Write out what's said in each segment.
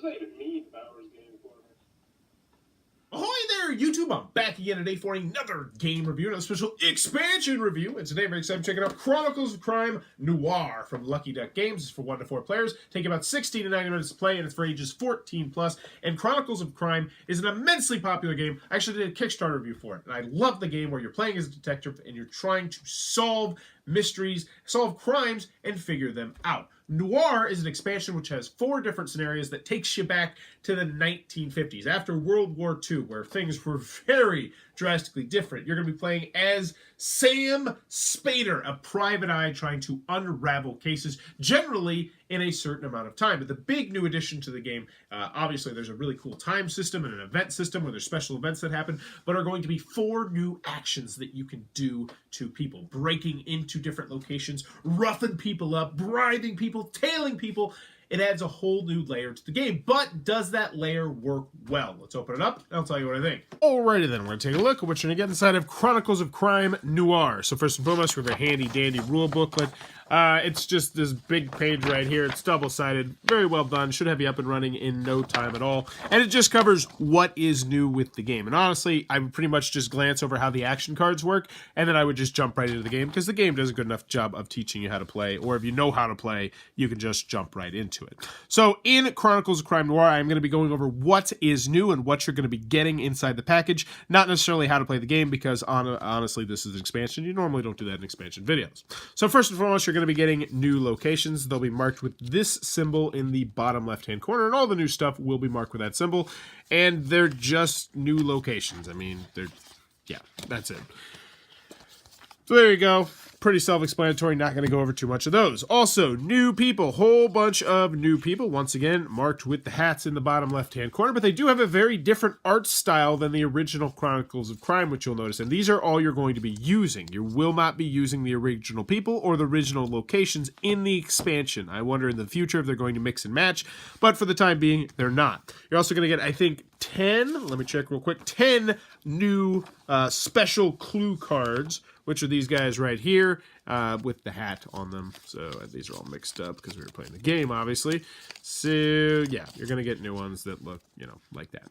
does that even mean, Bowers Game Corner? Ahoy there, YouTube! I'm back again today for another game review, another special expansion review. And today I'm very excited to check out Chronicles of Crime Noir from Lucky Duck Games. It's for 1 to 4 players. Take about 60 to 90 minutes to play, and it's for ages 14 plus. And Chronicles of Crime is an immensely popular game. I actually did a Kickstarter review for it, and I love the game where you're playing as a detective and you're trying to solve mysteries, solve crimes, and figure them out. Noir is an expansion which has 4 different scenarios that takes you back to the 1950s, after World War II, where things were very drastically different. You're going to be playing as Sam Spader, a private eye trying to unravel cases, generally in a certain amount of time. But the big new addition to the game, obviously there's a really cool time system and an event system where there's special events that happen, but are going to be 4 new actions that you can do to people. Breaking into different locations, roughing people up, bribing people, tailing people. It adds a whole new layer to the game, but does that layer work well? Let's open it up, and I'll tell you what I think. Alrighty then, we're going to take a look at what you're going to get inside of Chronicles of Crime Noir. So first and foremost, we have a handy-dandy rule booklet. It's just this big page right here. It's double-sided, very well done. Should have you up and running in no time at all. And it just covers what is new with the game. And honestly, I would pretty much just glance over how the action cards work, and then I would just jump right into the game, because the game does a good enough job of teaching you how to play, or if you know how to play, you can just jump right into it. So in Chronicles of Crime Noir, I'm going to be going over what is new and what you're going to be getting inside the package, not necessarily how to play the game, because honestly, this is an expansion. You normally don't do that in expansion videos. So first and foremost, you're going to be getting new locations. They'll be marked with this symbol in the bottom left-hand corner, and all the new stuff will be marked with that symbol, and they're just new locations. I mean, yeah, that's it. So there you go. Pretty self-explanatory, not going to go over too much of those. Also, new people, whole bunch of new people, once again, marked with the hats in the bottom left-hand corner, but they do have a very different art style than the original Chronicles of Crime, which you'll notice, and these are all you're going to be using. You will not be using the original people or the original locations in the expansion. I wonder in the future if they're going to mix and match, but for the time being, they're not. You're also going to get, I think, 10, let me check real quick, 10 new special clue cards, which are these guys right here with the hat on them. So these are all mixed up because we were playing the game, obviously. So yeah, you're going to get new ones that look, like that.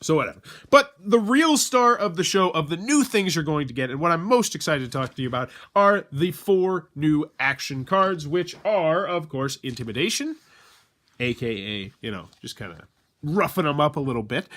So whatever. But the real star of the show, of the new things you're going to get, and what I'm most excited to talk to you about, are the 4 new action cards, which are, of course, Intimidation, aka, just kind of roughing them up a little bit,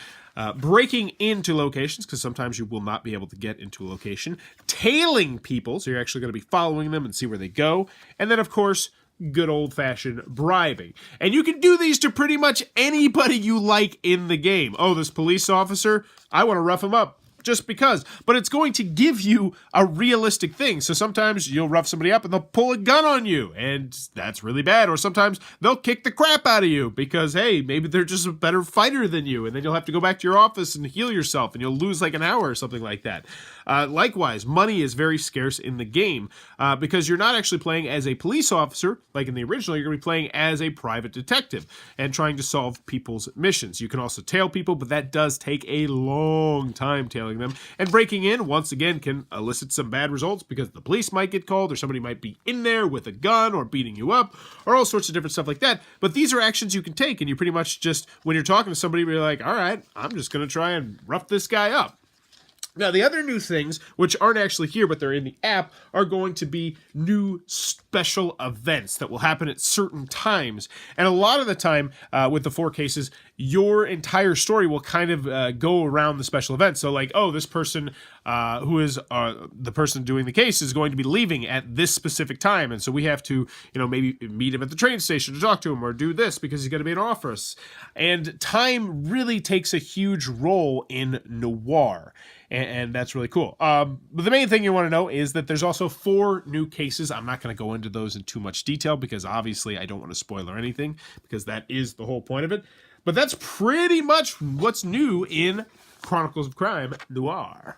breaking into locations, because sometimes you will not be able to get into a location, tailing people, so you're actually going to be following them and see where they go, and then, of course, good old-fashioned bribing. And you can do these to pretty much anybody you like in the game. Oh, this police officer, I want to rough him up. Just because, but it's going to give you a realistic thing. So sometimes you'll rough somebody up and they'll pull a gun on you, and that's really bad. Or sometimes they'll kick the crap out of you because, hey, maybe they're just a better fighter than you, and then you'll have to go back to your office and heal yourself, and you'll lose like an hour or something like that. Likewise, money is very scarce in the game because you're not actually playing as a police officer like in the original. You're going to be playing as a private detective and trying to solve people's missions. You can also tail people, but that does take a long time tailing them, and breaking in once again can elicit some bad results because the police might get called, or somebody might be in there with a gun or beating you up, or all sorts of different stuff like that. But these are actions you can take, and you pretty much just, when you're talking to somebody, you're like, all right, I'm just going to try and rough this guy up. Now, the other new things, which aren't actually here, but they're in the app, are going to be new special events that will happen at certain times. And a lot of the time, with the 4 cases, your entire story will kind of go around the special event. So like, oh, this person who is the person doing the case is going to be leaving at this specific time. And so we have to, maybe meet him at the train station to talk to him, or do this because he's going to be in office. And time really takes a huge role in Noir. And that's really cool. But the main thing you want to know is that there's also 4 new cases. I'm not going to go into those in too much detail because obviously I don't want to spoil or anything, because that is the whole point of it. But that's pretty much what's new in Chronicles of Crime Noir.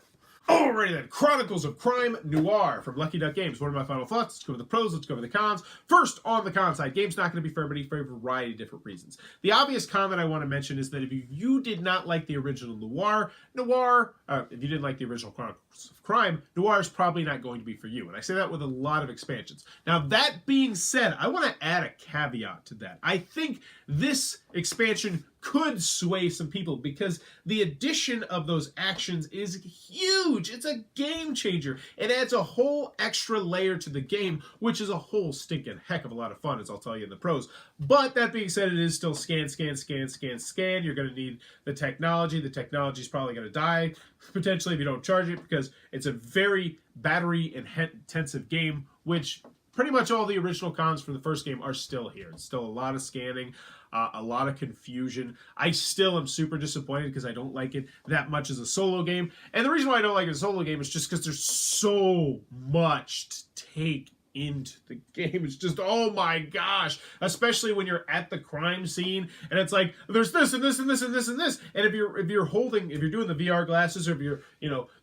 Alrighty then, Chronicles of Crime Noir from Lucky Duck Games. What are my final thoughts? Let's go over the pros, let's go over the cons. First, on the con side, game's not going to be for everybody for a variety of different reasons. The obvious con that I want to mention is that if you did not like the original if you didn't like the original Chronicles of Crime, Noir is probably not going to be for you. And I say that with a lot of expansions. Now, that being said, I want to add a caveat to that. I think this expansion could sway some people because the addition of those actions is huge. It's a game changer. It adds a whole extra layer to the game, which is a whole stinking heck of a lot of fun, as I'll tell you in the pros. But that being said, it is still scan. You're going to need the technology. The technology is probably going to die, potentially, if you don't charge it, because it's a very battery-intensive game, which pretty much all the original cons from the first game are still here. It's still a lot of scanning, a lot of confusion. I still am super disappointed because I don't like it that much as a solo game. And the reason why I don't like it as a solo game is just because there's so much to take into the game. It's just, oh my gosh, especially when you're at the crime scene and it's like there's this and this and this and this and this, and if you're doing the VR glasses, or if you're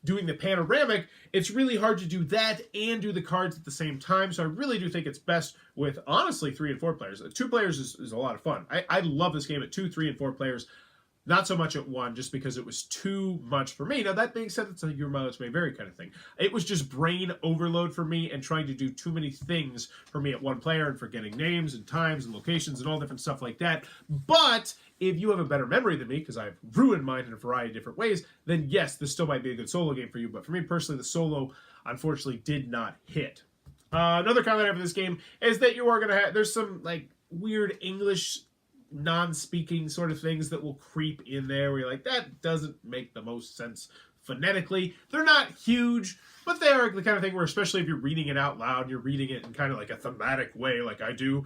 doing the panoramic, it's really hard to do that and do the cards at the same time. So I really do think it's best with, honestly, 3 and 4 players. 2 players is a lot of fun. I love this game at 2, 3, and 4 players. Not so much at 1, just because it was too much for me. Now, that being said, it's a your mileage may vary kind of thing. It was just brain overload for me and trying to do too many things for me at 1 player and forgetting names and times and locations and all different stuff like that. But if you have a better memory than me, because I've ruined mine in a variety of different ways, then yes, this still might be a good solo game for you. But for me personally, the solo, unfortunately, did not hit. Another comment I have for this game is that you are going to have, there's some like weird English non-speaking sort of things that will creep in there where you're like, that doesn't make the most sense phonetically. They're not huge, but they are the kind of thing where, especially if you're reading it out loud, you're reading it in kind of like a thematic way, like I do.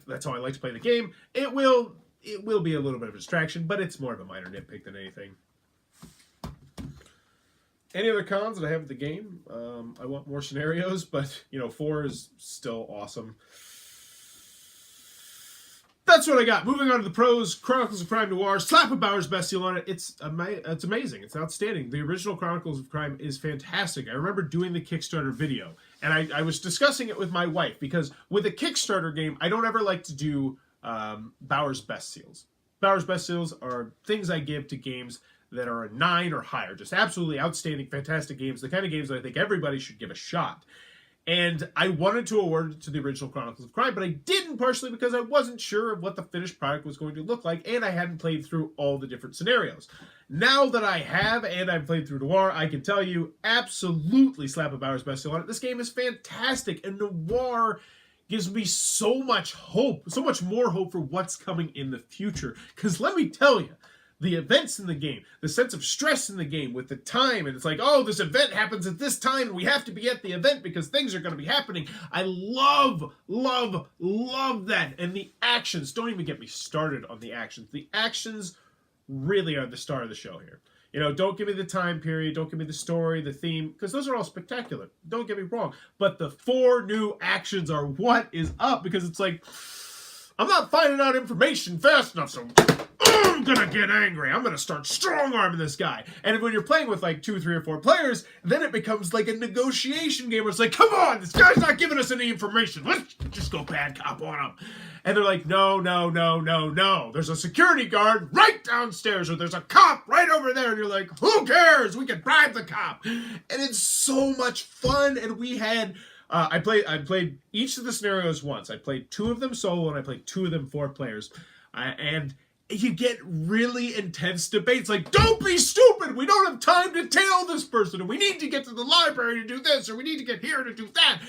That's how I like to play the game. It will be a little bit of a distraction, but it's more of a minor nitpick than anything. Any other cons that I have with the game? I want more scenarios, but 4 is still awesome. That's what I got. Moving on to the pros. Chronicles of Crime Noir. Slap a Bauer's best seal on it. It's amazing. It's outstanding. The original Chronicles of Crime is fantastic. I remember doing the Kickstarter video, and I was discussing it with my wife, because with a Kickstarter game, I don't ever like to do Bauer's best seals. Bauer's best seals are things I give to games that are a 9 or higher. Just absolutely outstanding, fantastic games. The kind of games that I think everybody should give a shot. And I wanted to award it to the original Chronicles of Crime, but I didn't, partially because I wasn't sure of what the finished product was going to look like, and I hadn't played through all the different scenarios. Now that I have, and I've played through Noir, I can tell you, absolutely slap a Bauer's best seal on it. This game is fantastic, and Noir gives me so much hope, so much more hope for what's coming in the future. Because let me tell you, the events in the game, the sense of stress in the game with the time, and it's like, oh, this event happens at this time, and we have to be at the event because things are going to be happening. I love that. And the actions, don't even get me started on the actions. The actions really are the star of the show here. Don't give me the time period, don't give me the story, the theme, because those are all spectacular. Don't get me wrong. But the 4 new actions are what is up, because it's like, I'm not finding out information fast enough, so I'm gonna get angry. I'm gonna start strong-arming this guy. And when you're playing with like 2, 3, or 4 players, then it becomes like a negotiation game where it's like, come on, this guy's not giving us any information. Let's just go bad cop on him. And they're like, no. There's a security guard right downstairs, or there's a cop right over there. And you're like, who cares? We can bribe the cop. And it's so much fun. And we had... I played each of the scenarios once. I played 2 of them solo, and I played 2 of them 4 players. And you get really intense debates like, don't be stupid! We don't have time to tail this person, and we need to get to the library to do this, or we need to get here to do that.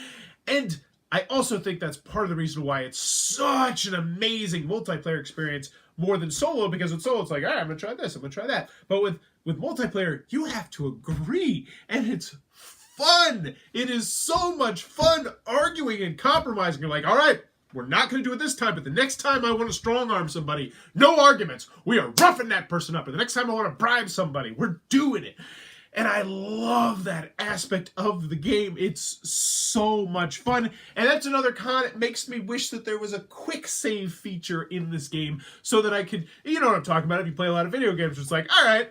And I also think that's part of the reason why it's such an amazing multiplayer experience more than solo, because with solo, it's like, all right, I'm going to try this, I'm going to try that. But with multiplayer, you have to agree, and it's fun. It is so much fun arguing and compromising. You're like, all right, we're not going to do it this time, but the next time I want to strong-arm somebody, no arguments. We are roughing that person up. And the next time I want to bribe somebody, we're doing it. And I love that aspect of the game. It's so much fun. And that's another con. It makes me wish that there was a quick save feature in this game so that I could, you know what I'm talking about, if you play a lot of video games, it's like, all right,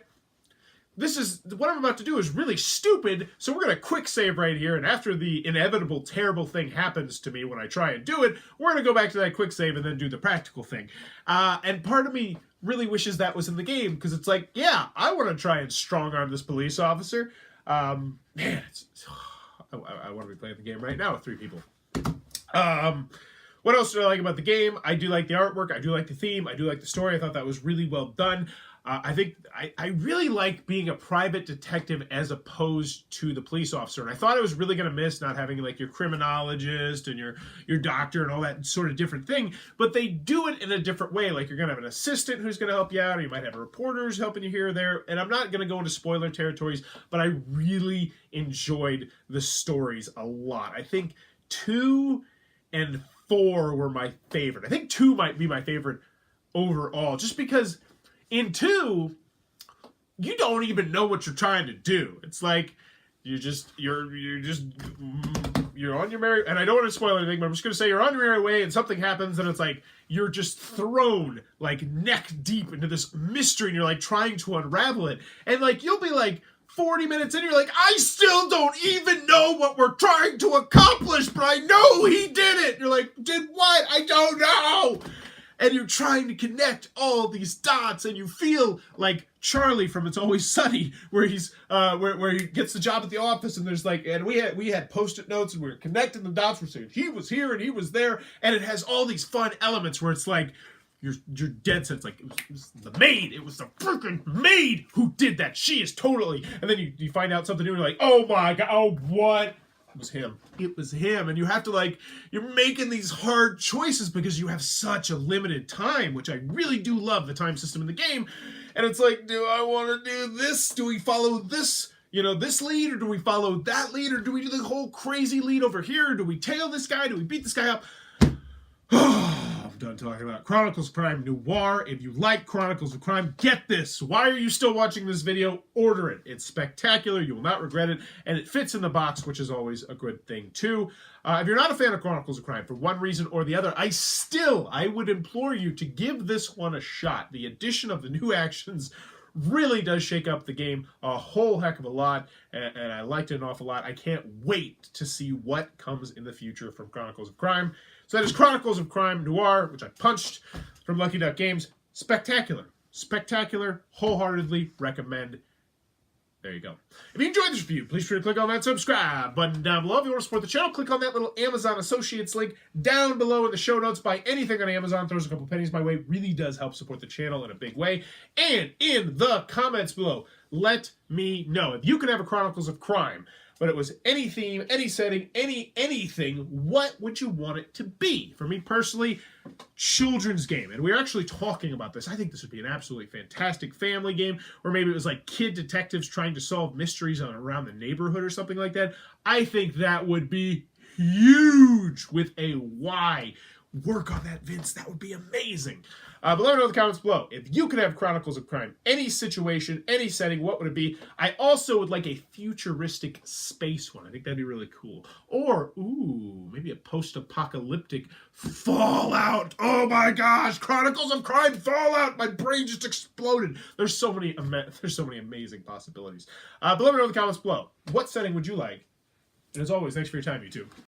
what I'm about to do is really stupid, so we're going to quick save right here, and after the inevitable terrible thing happens to me when I try and do it, we're going to go back to that quick save and then do the practical thing. And part of me really wishes that was in the game, because it's like, yeah, I want to try and strong-arm this police officer. Man, I want to be playing the game right now with 3 people. What else do I like about the game? I do like the artwork. I do like the theme. I do like the story. I thought that was really well done. I think I really like being a private detective as opposed to the police officer. And I thought I was really going to miss not having like your criminologist and your doctor and all that sort of different thing. But they do it in a different way. Like you're going to have an assistant who's going to help you out, or you might have reporters helping you here or there. And I'm not going to go into spoiler territories, but I really enjoyed the stories a lot. I think 2 and 4 were my favorite. I think 2 might be my favorite overall, just because in 2, you don't even know what you're trying to do. It's like you're on your merry, and I don't want to spoil anything, but I'm just going to say you're on your merry way, and something happens, and it's like you're just thrown like neck deep into this mystery, and you're like trying to unravel it, and like you'll be like 40 minutes in, you're like, I still don't even know what we're trying to accomplish, but I know he did it. You're like, did what? I don't know. And you're trying to connect all these dots, and you feel like Charlie from It's Always Sunny, where he's where he gets the job at the office, and there's like, and we had Post-it notes, and we were connecting the dots. We're saying he was here and he was there, and it has all these fun elements where it's like you're dead set. It's like it was the maid. It was the freaking maid who did that. She is totally. And then you find out something new, and you're like, oh my god, oh what? It was him. It was him. And you have to like, you're making these hard choices because you have such a limited time, which I really do love the time system in the game. And it's like, do I want to do this? Do we follow this, this lead, or do we follow that lead, or do we do the whole crazy lead over here? Do we tail this guy? Do we beat this guy up? I'm done talking about Chronicles of Crime Noir. If you like Chronicles of Crime, get this. Why are you still watching this video? Order it. It's spectacular. You will not regret it. And it fits in the box, which is always a good thing, too. If you're not a fan of Chronicles of Crime, for one reason or the other, I would implore you to give this one a shot. The addition of the new actions really does shake up the game a whole heck of a lot, and I liked it an awful lot. I can't wait to see what comes in the future from Chronicles of Crime. So that is Chronicles of Crime Noir, which I punched from Lucky Duck Games. Spectacular. Spectacular. Wholeheartedly recommend. There you go. If you enjoyed this review, please be sure to click on that subscribe button down below. If you want to support the channel, click on that little Amazon Associates link down below in the show notes. Buy anything on Amazon, throws a couple pennies my way. Really does help support the channel in a big way. And in the comments below, let me know. If you could have a Chronicles of Crime, but it was any theme, any setting, anything, what would you want it to be? For me personally, children's game. And we were actually talking about this. I think this would be an absolutely fantastic family game, or maybe it was like kid detectives trying to solve mysteries around the neighborhood or something like that. I think that would be huge with a Y. Work on that, Vince. That would be amazing. But let me know in the comments below. If you could have Chronicles of Crime, any situation, any setting, what would it be? I also would like a futuristic space one. I think that'd be really cool. Or, ooh, maybe a post-apocalyptic Fallout. Oh my gosh, Chronicles of Crime Fallout. My brain just exploded. There's so many amazing possibilities. But let me know in the comments below. What setting would you like? And as always, thanks for your time, YouTube.